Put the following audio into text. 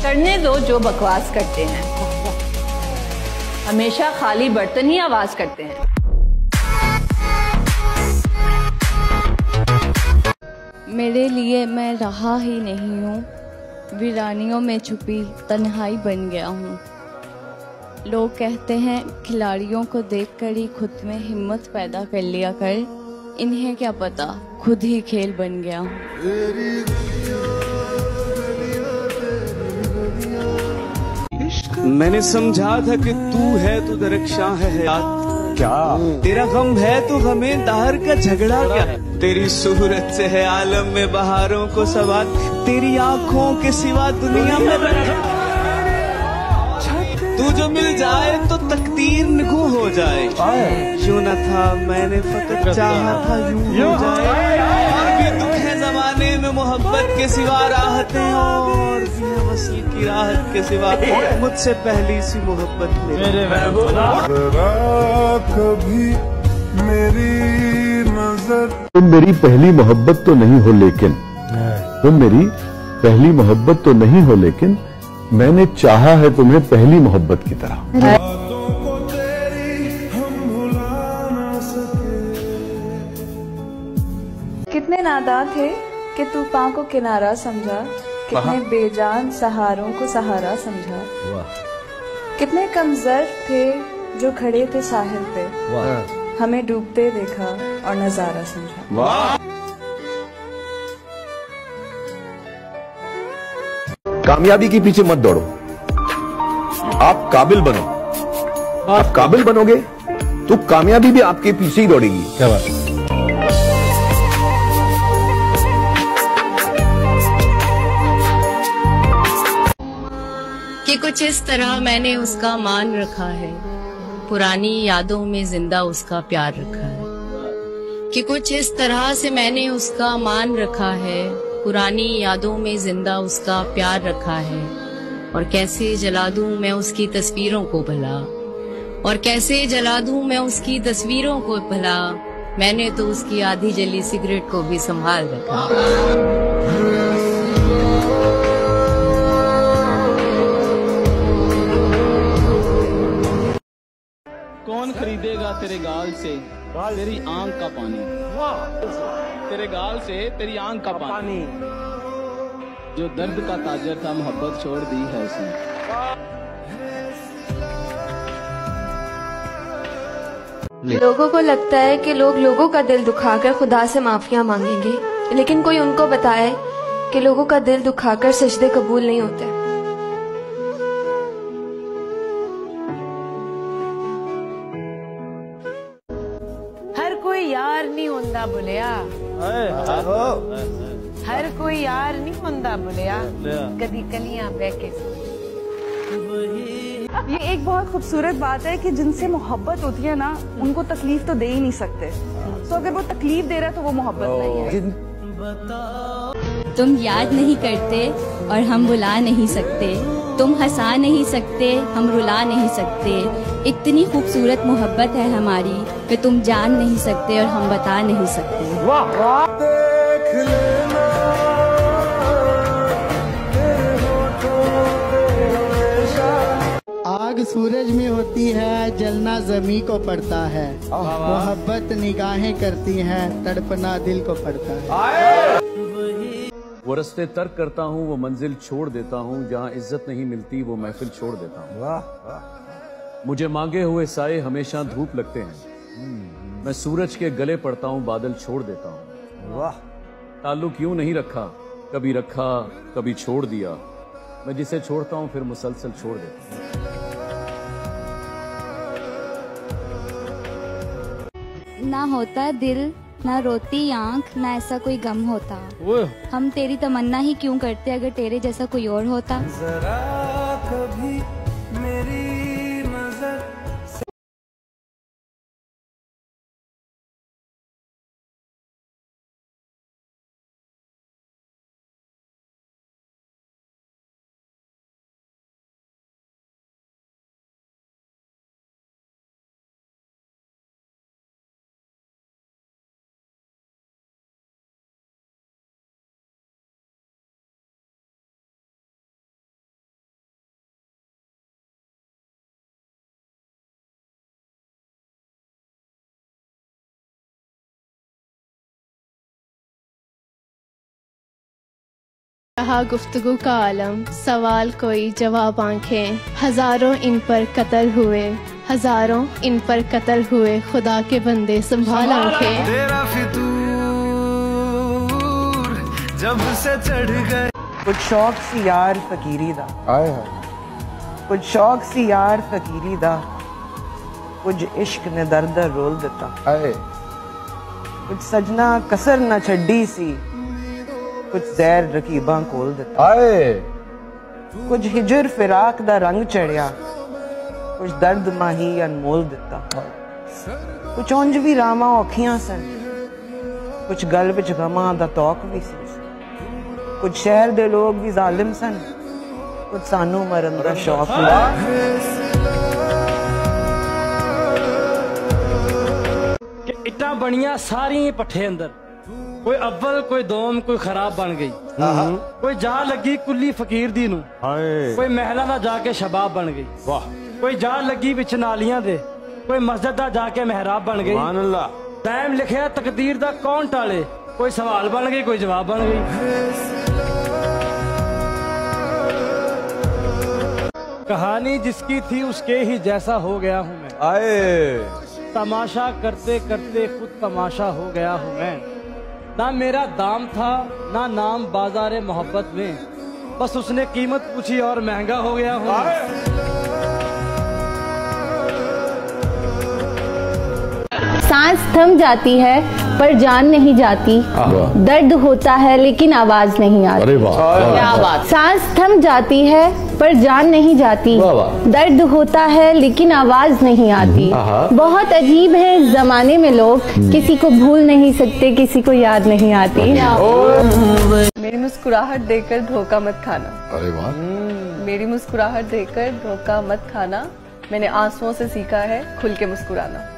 करने दो जो बकवास करते हैं, हमेशा खाली बर्तन ही आवाज करते हैं। मेरे लिए मैं रहा ही नहीं हूँ, वीरानियों में छुपी तन्हाई बन गया हूँ। लोग कहते हैं खिलाड़ियों को देखकर ही खुद में हिम्मत पैदा कर लिया कर, इन्हें क्या पता खुद ही खेल बन गया हूँ। मैंने समझा था कि तू है तो दरख्शां है हयात, क्या तेरा गम है तो हमें दाहर का झगड़ा क्या। तेरी सूरत से है आलम में बहारों को सवाल, तेरी आंखों के सिवा दुनिया में तू जो मिल जाए तो तकदीर निगू हो जाए। यूं न था मैंने फकत चाहा था यूं हो जाए। और भी दुख है जमाने में मोहब्बत के सिवा राहतें, और भी है वसल की राहत के सिवा मुझसे पहली सी मोहब्बत मेरे कभी मेरी नजर। तुम मेरी पहली मोहब्बत तो नहीं हो लेकिन, तुम मेरी पहली मोहब्बत तो नहीं हो लेकिन मैंने चाहा है तुम्हें पहली मोहब्बत की तरह। कितने नादान थे कि तूफान को किनारा समझा, कितने बेजान सहारों को सहारा समझा। कितने कमजोर थे जो खड़े थे साहिल पे, हमें डूबते देखा और नजारा समझा। कामयाबी के पीछे मत दौड़ो, आप काबिल बनो। आप काबिल बनोगे तो कामयाबी भी आपके पीछे ही दौड़ेगी। क्या बात। कि कुछ इस तरह मैंने उसका मान रखा है, पुरानी यादों में जिंदा उसका प्यार रखा है। कि कुछ इस तरह से मैंने उसका मान रखा है, पुरानी यादों में जिंदा उसका प्यार रखा है। और कैसे जला दूं मैं उसकी तस्वीरों को भला, और कैसे जला दूं मैं उसकी तस्वीरों को भला। मैंने तो उसकी आधी जली सिगरेट को भी संभाल रखा। कौन खरीदेगा तेरे गाल से तेरी आंख का पानी, तेरे गाल से तेरी आंख का पानी। जो दर्द का ताजर था मोहब्बत छोड़ दी है उसने। लोगों को लगता है कि लोग लोगों का दिल दुखाकर खुदा से माफिया मांगेंगे, लेकिन कोई उनको बताए कि लोगों का दिल दुखाकर सजदे कबूल नहीं होते। हर कोई यार नहीं होंदा बुलिया, हर कोई यार नहीं होंदा बुलिया, कदी कलियां बहके। ये एक बहुत खूबसूरत बात है कि जिनसे मोहब्बत होती है ना, उनको तकलीफ तो दे ही नहीं सकते। तो अगर वो तकलीफ दे रहा है तो वो मोहब्बत नहीं है। तुम याद नहीं करते और हम बुला नहीं सकते, तुम हंसा नहीं सकते हम रुला नहीं सकते। इतनी खूबसूरत मोहब्बत है हमारी कि तुम जान नहीं सकते और हम बता नहीं सकते। आग सूरज में होती है, जलना जमी को पड़ता है। मोहब्बत निगाहें करती हैं, तड़पना दिल को पड़ता है। वो रस्ते तर्क करता हूँ, वो मंजिल छोड़ देता हूँ, जहाँ इज्जत नहीं मिलती वो महफिल छोड़ देता हूँ। मुझे मांगे हुए साए हमेशा धूप लगते हैं, मैं सूरज के गले पड़ता हूँ, बादल छोड़ देता हूँ। ताल्लुक यूं नहीं रखा, कभी छोड़ दिया। मैं जिसे छोड़ता हूँ फिर मुसलसल छोड़ देता हूँ। ना होता दिल, ना रोती आंख, ना ऐसा कोई गम होता। हम तेरी तमन्ना ही क्यों करते अगर तेरे जैसा कोई और होता। जरा कभी मेरी रहा गुफ्तगू का आलम, सवाल कोई जवाब आंखें, हजारों इन पर कत्ल हुए, हजारों इन पर कत्ल हुए, खुदा के बंदे संभाल आंखें। तेरा फितूर जब से चढ़ गए, कुछ शौक सी यार फकीरी दा, कुछ शौक सी यार फकीरी दा, कुछ इश्क ने दर्द रोल दिता, कुछ सजना कसर न छड़ी सी, कुछ जहर रकीबां खोल दिता, कुछ हिजर फिराक दा रंग चढ़िया, कुछ दर्द माही अनमोल दिता, कुछ उंज भी रामा औखियां सन, कुछ गल विच गमां दा तौक भी सी, कुछ शहर दे लोग भी जालिम सन, कुछ सानू मरन दा शौक इट्टा बनिया सारी पट्ठे अंदर, कोई अव्वल कोई दोम कोई खराब बन गई, कोई जा लगी कुली फकीर दी नू, कोई महला दा जाके शबाब बन गई, कोई जा लगी बिच नालियां दे, कोई मस्जिद दा जाके मेहराब बन गई। टाइम लिखिया तकदीर दा कौन टाले, कोई सवाल बन गई कोई जवाब बन गई। कहानी जिसकी थी उसके ही जैसा हो गया हूँ मैं, तमाशा करते करते खुद तमाशा हो गया हूँ मैं, ना मेरा दाम था ना नाम बाजारे मोहब्बत में, बस उसने कीमत पूछी और महंगा हो गया हूँ। सांस थम जाती है पर जान नहीं जाती, दर्द होता है लेकिन आवाज नहीं आती। क्या बात। सांस थम जाती है पर जान नहीं जाती, दर्द होता है लेकिन आवाज नहीं आती। बहुत अजीब है इस जमाने में लोग, किसी को भूल नहीं सकते किसी को याद नहीं आती। मेरी मुस्कुराहट देखकर धोखा मत खाना। अरे वाह। मेरी मुस्कुराहट देखकर धोखा मत खाना, मैंने आंसुओं से सीखा है खुल के मुस्कुराना।